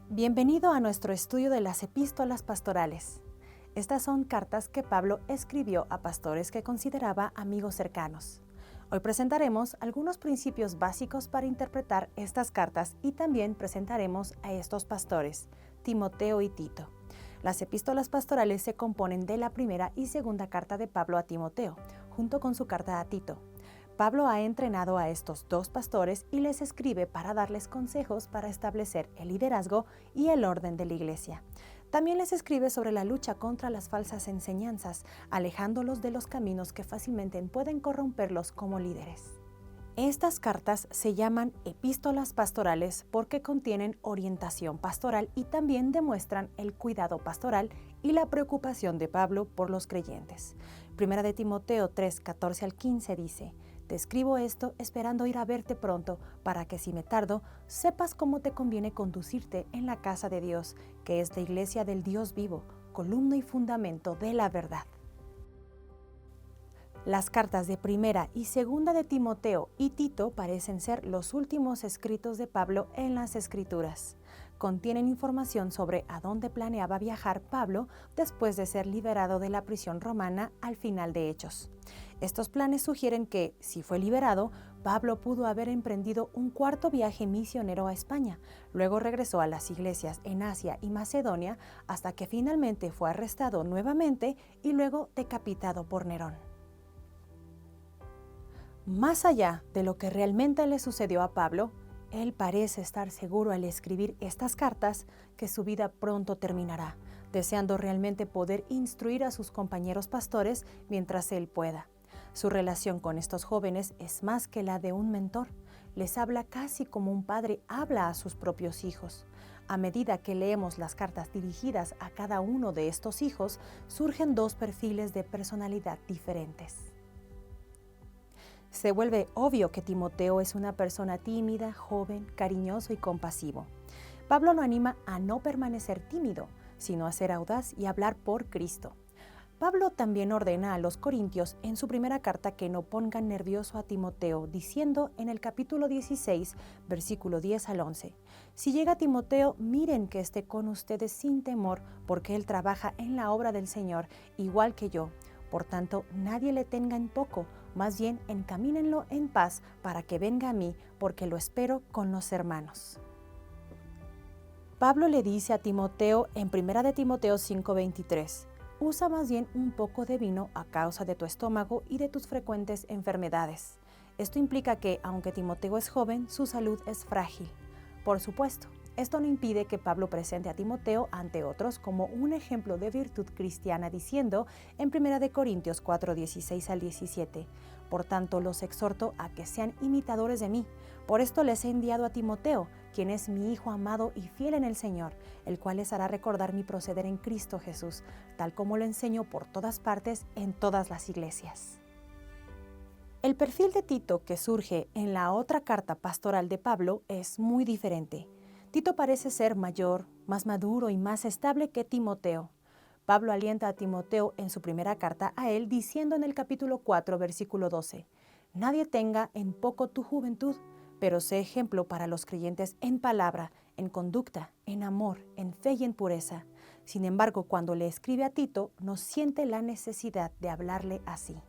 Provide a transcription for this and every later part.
Bienvenido a nuestro estudio de las epístolas pastorales. Estas son cartas que Pablo escribió a pastores que consideraba amigos cercanos. Hoy presentaremos algunos principios básicos para interpretar estas cartas y también presentaremos a estos pastores, Timoteo y Tito. Las epístolas pastorales se componen de la primera y segunda carta de Pablo a Timoteo, junto con su carta a Tito. Pablo ha entrenado a estos dos pastores y les escribe para darles consejos para establecer el liderazgo y el orden de la iglesia. También les escribe sobre la lucha contra las falsas enseñanzas, alejándolos de los caminos que fácilmente pueden corromperlos como líderes. Estas cartas se llaman epístolas pastorales porque contienen orientación pastoral y también demuestran el cuidado pastoral y la preocupación de Pablo por los creyentes. Primera de Timoteo 3, 14 al 15 dice: Te escribo esto esperando ir a verte pronto, para que si me tardo, sepas cómo te conviene conducirte en la casa de Dios, que es la iglesia del Dios vivo, columna y fundamento de la verdad. Las cartas de primera y segunda de Timoteo y Tito parecen ser los últimos escritos de Pablo en las Escrituras. Contienen información sobre a dónde planeaba viajar Pablo después de ser liberado de la prisión romana al final de Hechos. Estos planes sugieren que, si fue liberado, Pablo pudo haber emprendido un cuarto viaje misionero a España. Luego regresó a las iglesias en Asia y Macedonia hasta que finalmente fue arrestado nuevamente y luego decapitado por Nerón. Más allá de lo que realmente le sucedió a Pablo, él parece estar seguro al escribir estas cartas que su vida pronto terminará, deseando realmente poder instruir a sus compañeros pastores mientras él pueda. Su relación con estos jóvenes es más que la de un mentor. Les habla casi como un padre habla a sus propios hijos. A medida que leemos las cartas dirigidas a cada uno de estos hijos, surgen dos perfiles de personalidad diferentes. Se vuelve obvio que Timoteo es una persona tímida, joven, cariñoso y compasivo. Pablo lo anima a no permanecer tímido, sino a ser audaz y hablar por Cristo. Pablo también ordena a los corintios en su primera carta que no pongan nervioso a Timoteo, diciendo en el capítulo 16, versículo 10 al 11, Si llega Timoteo, miren que esté con ustedes sin temor, porque él trabaja en la obra del Señor, igual que yo. Por tanto, nadie le tenga en poco, más bien encamínenlo en paz para que venga a mí, porque lo espero con los hermanos. Pablo le dice a Timoteo en 1 de Timoteo 5:23, usa más bien un poco de vino a causa de tu estómago y de tus frecuentes enfermedades. Esto implica que, aunque Timoteo es joven, su salud es frágil. Por supuesto, esto no impide que Pablo presente a Timoteo ante otros como un ejemplo de virtud cristiana, diciendo en 1 de Corintios 4:16 al 17, Por tanto, los exhorto a que sean imitadores de mí. Por esto les he enviado a Timoteo, quien es mi hijo amado y fiel en el Señor, el cual les hará recordar mi proceder en Cristo Jesús, tal como lo enseño por todas partes en todas las iglesias. El perfil de Tito que surge en la otra carta pastoral de Pablo es muy diferente. Tito parece ser mayor, más maduro y más estable que Timoteo. Pablo alienta a Timoteo en su primera carta a él diciendo en el capítulo 4, versículo 12, Nadie tenga en poco tu juventud, pero sé ejemplo para los creyentes en palabra, en conducta, en amor, en fe y en pureza. Sin embargo, cuando le escribe a Tito, no siente la necesidad de hablarle así.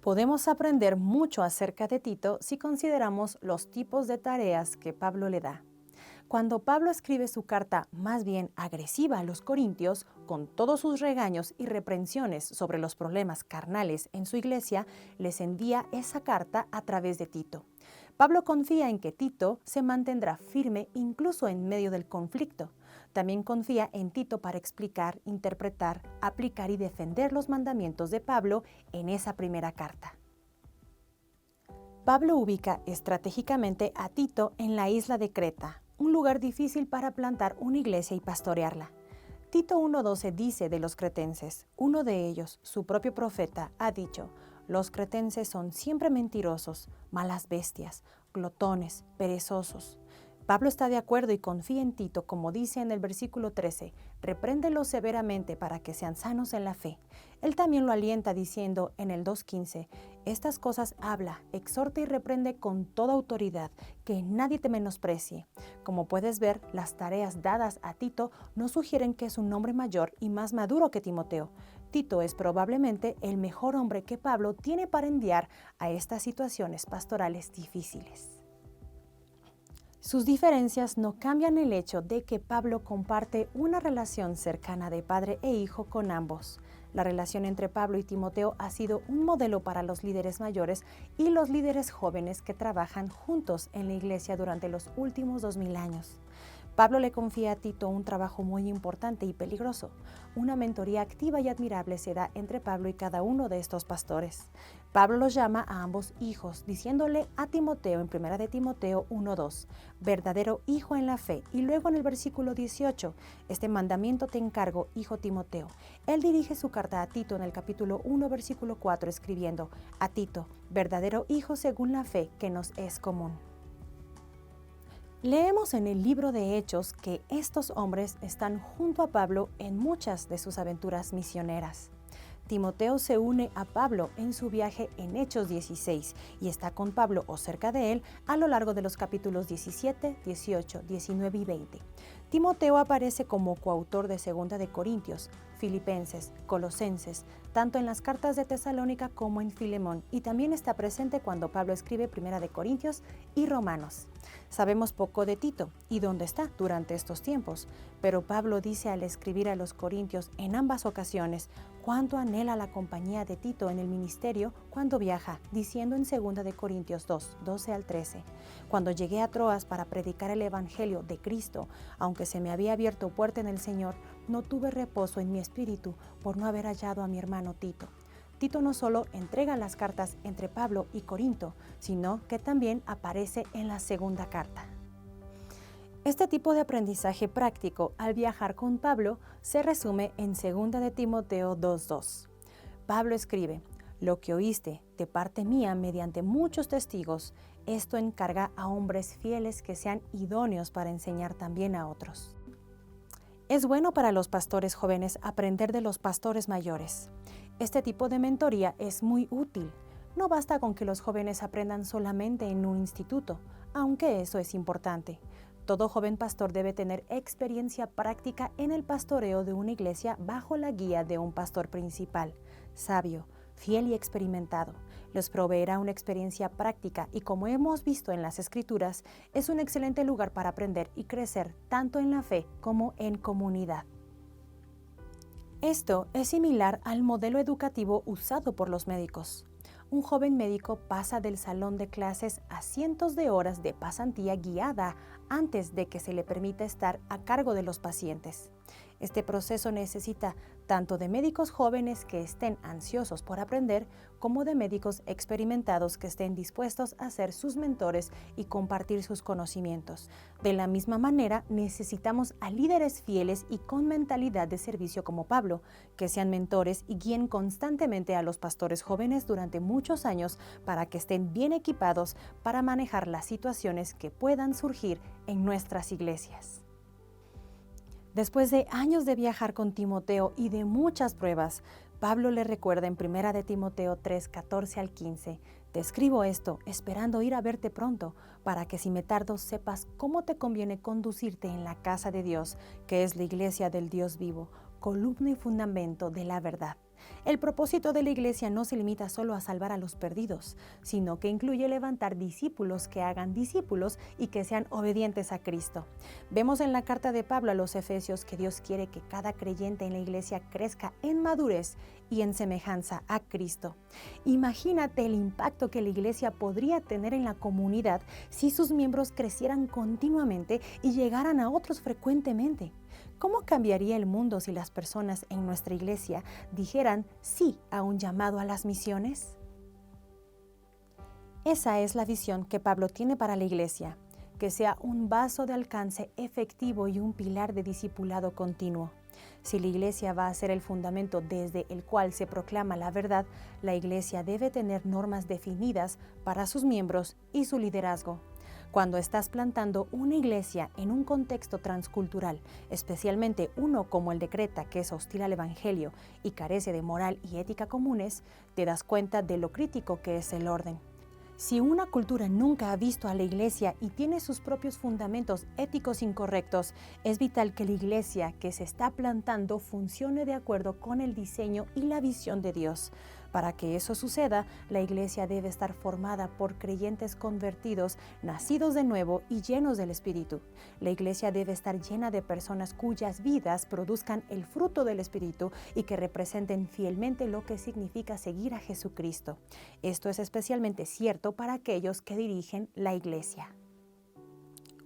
Podemos aprender mucho acerca de Tito si consideramos los tipos de tareas que Pablo le da. Cuando Pablo escribe su carta más bien agresiva a los corintios, con todos sus regaños y reprensiones sobre los problemas carnales en su iglesia, les envía esa carta a través de Tito. Pablo confía en que Tito se mantendrá firme incluso en medio del conflicto. También confía en Tito para explicar, interpretar, aplicar y defender los mandamientos de Pablo en esa primera carta. Pablo ubica estratégicamente a Tito en la isla de Creta, un lugar difícil para plantar una iglesia y pastorearla. Tito 1:12 dice de los cretenses, uno de ellos, su propio profeta, ha dicho, los cretenses son siempre mentirosos, malas bestias, glotones, perezosos. Pablo está de acuerdo y confía en Tito, como dice en el versículo 13, repréndelos severamente para que sean sanos en la fe. Él también lo alienta diciendo en el 2:15, estas cosas habla, exhorta y reprende con toda autoridad, que nadie te menosprecie. Como puedes ver, las tareas dadas a Tito no sugieren que es un hombre mayor y más maduro que Timoteo. Tito es probablemente el mejor hombre que Pablo tiene para enviar a estas situaciones pastorales difíciles. Sus diferencias no cambian el hecho de que Pablo comparte una relación cercana de padre e hijo con ambos. La relación entre Pablo y Timoteo ha sido un modelo para los líderes mayores y los líderes jóvenes que trabajan juntos en la iglesia durante los últimos 2000 años. Pablo le confía a Tito un trabajo muy importante y peligroso. Una mentoría activa y admirable se da entre Pablo y cada uno de estos pastores. Pablo los llama a ambos hijos, diciéndole a Timoteo en 1 de Timoteo 1:2, verdadero hijo en la fe, y luego en el versículo 18, este mandamiento te encargo, hijo Timoteo. Él dirige su carta a Tito en el capítulo 1, versículo 4, escribiendo, a Tito, verdadero hijo según la fe que nos es común. Leemos en el libro de Hechos que estos hombres están junto a Pablo en muchas de sus aventuras misioneras. Timoteo se une a Pablo en su viaje en Hechos 16 y está con Pablo o cerca de él a lo largo de los capítulos 17, 18, 19 y 20. Timoteo aparece como coautor de 2 de Corintios, Filipenses, Colosenses, tanto en las cartas de Tesalónica como en Filemón, y también está presente cuando Pablo escribe 1 de Corintios y Romanos. Sabemos poco de Tito y dónde está durante estos tiempos, pero Pablo dice al escribir a los Corintios en ambas ocasiones cuánto anhela la compañía de Tito en el ministerio cuando viaja, diciendo en 2 de Corintios 2, 12 al 13, cuando llegué a Troas para predicar el evangelio de Cristo, aunque se me había abierto puerta en el Señor, no tuve reposo en mi espíritu por no haber hallado a mi hermano Tito. Tito no solo entrega las cartas entre Pablo y Corinto, sino que también aparece en la segunda carta. Este tipo de aprendizaje práctico al viajar con Pablo se resume en 2 de Timoteo 2:2. Pablo escribe, lo que oíste de parte mía mediante muchos testigos, esto encarga a hombres fieles que sean idóneos para enseñar también a otros. Es bueno para los pastores jóvenes aprender de los pastores mayores. Este tipo de mentoría es muy útil. No basta con que los jóvenes aprendan solamente en un instituto, aunque eso es importante. Todo joven pastor debe tener experiencia práctica en el pastoreo de una iglesia bajo la guía de un pastor principal, sabio, fiel y experimentado. Les proveerá una experiencia práctica y, como hemos visto en las Escrituras, es un excelente lugar para aprender y crecer tanto en la fe como en comunidad. Esto es similar al modelo educativo usado por los médicos. Un joven médico pasa del salón de clases a cientos de horas de pasantía guiada antes de que se le permita estar a cargo de los pacientes. Este proceso necesita tanto de médicos jóvenes que estén ansiosos por aprender, como de médicos experimentados que estén dispuestos a ser sus mentores y compartir sus conocimientos. De la misma manera, necesitamos a líderes fieles y con mentalidad de servicio como Pablo, que sean mentores y guíen constantemente a los pastores jóvenes durante muchos años para que estén bien equipados para manejar las situaciones que puedan surgir en nuestras iglesias. Después de años de viajar con Timoteo y de muchas pruebas, Pablo le recuerda en 1 de Timoteo 3, 14 al 15, te escribo esto esperando ir a verte pronto, para que si me tardo sepas cómo te conviene conducirte en la casa de Dios, que es la iglesia del Dios vivo, columna y fundamento de la verdad. El propósito de la iglesia no se limita solo a salvar a los perdidos, sino que incluye levantar discípulos que hagan discípulos y que sean obedientes a Cristo. Vemos en la carta de Pablo a los Efesios que Dios quiere que cada creyente en la iglesia crezca en madurez y en semejanza a Cristo. Imagínate el impacto que la iglesia podría tener en la comunidad si sus miembros crecieran continuamente y llegaran a otros frecuentemente. ¿Cómo cambiaría el mundo si las personas en nuestra iglesia dijeran sí a un llamado a las misiones? Esa es la visión que Pablo tiene para la iglesia, que sea un vaso de alcance efectivo y un pilar de discipulado continuo. Si la iglesia va a ser el fundamento desde el cual se proclama la verdad, la iglesia debe tener normas definidas para sus miembros y su liderazgo. Cuando estás plantando una iglesia en un contexto transcultural, especialmente uno como el de Creta, que es hostil al Evangelio y carece de moral y ética comunes, te das cuenta de lo crítico que es el orden. Si una cultura nunca ha visto a la iglesia y tiene sus propios fundamentos éticos incorrectos, es vital que la iglesia que se está plantando funcione de acuerdo con el diseño y la visión de Dios. Para que eso suceda, la iglesia debe estar formada por creyentes convertidos, nacidos de nuevo y llenos del Espíritu. La iglesia debe estar llena de personas cuyas vidas produzcan el fruto del Espíritu y que representen fielmente lo que significa seguir a Jesucristo. Esto es especialmente cierto para aquellos que dirigen la iglesia.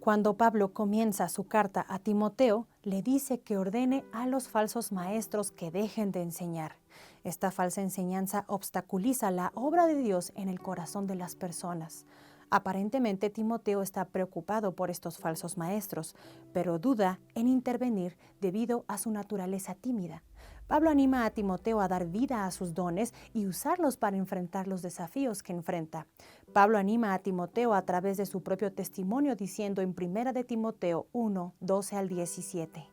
Cuando Pablo comienza su carta a Timoteo, le dice que ordene a los falsos maestros que dejen de enseñar. Esta falsa enseñanza obstaculiza la obra de Dios en el corazón de las personas. Aparentemente, Timoteo está preocupado por estos falsos maestros, pero duda en intervenir debido a su naturaleza tímida. Pablo anima a Timoteo a dar vida a sus dones y usarlos para enfrentar los desafíos que enfrenta. Pablo anima a Timoteo a través de su propio testimonio diciendo en 1 de Timoteo 1, 12 al 17.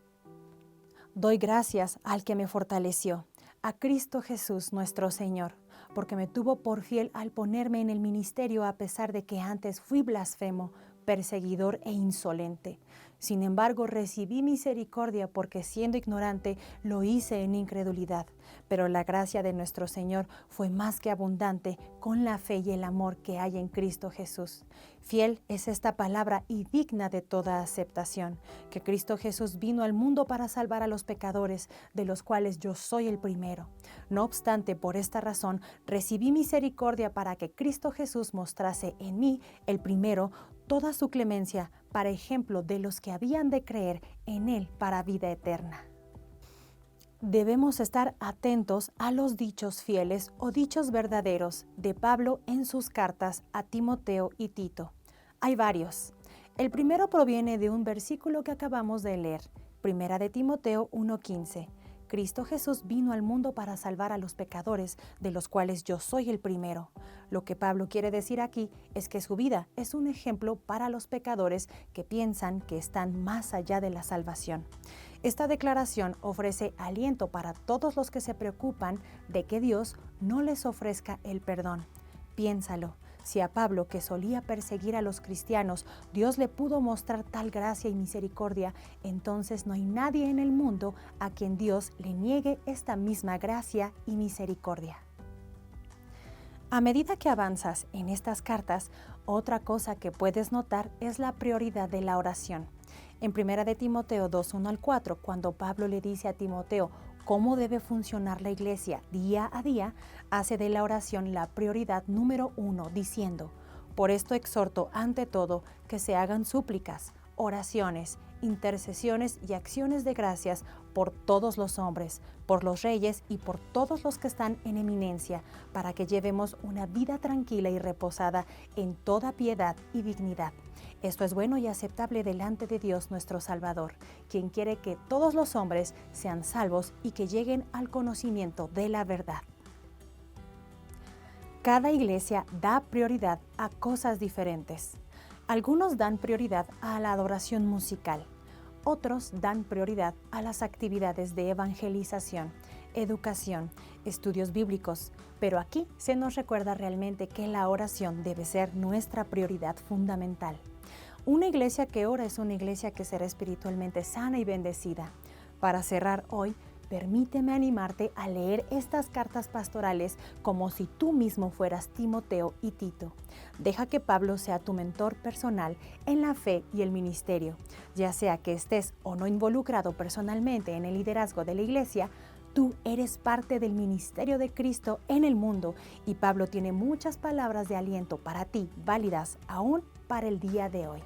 Doy gracias al que me fortaleció, a Cristo Jesús nuestro Señor, porque me tuvo por fiel al ponerme en el ministerio a pesar de que antes fui blasfemo, perseguidor e insolente. Sin embargo, recibí misericordia porque siendo ignorante lo hice en incredulidad. Pero la gracia de nuestro Señor fue más que abundante con la fe y el amor que hay en Cristo Jesús. Fiel es esta palabra y digna de toda aceptación, que Cristo Jesús vino al mundo para salvar a los pecadores, de los cuales yo soy el primero. No obstante, por esta razón, recibí misericordia para que Cristo Jesús mostrase en mí, el primero, toda su clemencia, para ejemplo de los que habían de creer en Él para vida eterna. Debemos estar atentos a los dichos fieles o dichos verdaderos de Pablo en sus cartas a Timoteo y Tito. Hay varios. El primero proviene de un versículo que acabamos de leer, 1 de Timoteo 1:15. Cristo Jesús vino al mundo para salvar a los pecadores, de los cuales yo soy el primero. Lo que Pablo quiere decir aquí es que su vida es un ejemplo para los pecadores que piensan que están más allá de la salvación. Esta declaración ofrece aliento para todos los que se preocupan de que Dios no les ofrezca el perdón. Piénsalo. Si a Pablo, que solía perseguir a los cristianos, Dios le pudo mostrar tal gracia y misericordia, entonces no hay nadie en el mundo a quien Dios le niegue esta misma gracia y misericordia. A medida que avanzas en estas cartas, otra cosa que puedes notar es la prioridad de la oración. En 1 de Timoteo 2, 1 al 4, cuando Pablo le dice a Timoteo cómo debe funcionar la iglesia día a día, hace de la oración la prioridad número 1, diciendo: por esto exhorto ante todo que se hagan súplicas, oraciones, intercesiones y acciones de gracias por todos los hombres, por los reyes y por todos los que están en eminencia, para que llevemos una vida tranquila y reposada en toda piedad y dignidad. Esto es bueno y aceptable delante de Dios nuestro Salvador, quien quiere que todos los hombres sean salvos y que lleguen al conocimiento de la verdad. Cada iglesia da prioridad a cosas diferentes. Algunos dan prioridad a la adoración musical, otros dan prioridad a las actividades de evangelización, educación, estudios bíblicos, pero aquí se nos recuerda realmente que la oración debe ser nuestra prioridad fundamental. Una iglesia que ora es una iglesia que será espiritualmente sana y bendecida. Para cerrar hoy, permíteme animarte a leer estas cartas pastorales como si tú mismo fueras Timoteo y Tito. Deja que Pablo sea tu mentor personal en la fe y el ministerio. Ya sea que estés o no involucrado personalmente en el liderazgo de la iglesia, tú eres parte del ministerio de Cristo en el mundo y Pablo tiene muchas palabras de aliento para ti, válidas aún para el día de hoy.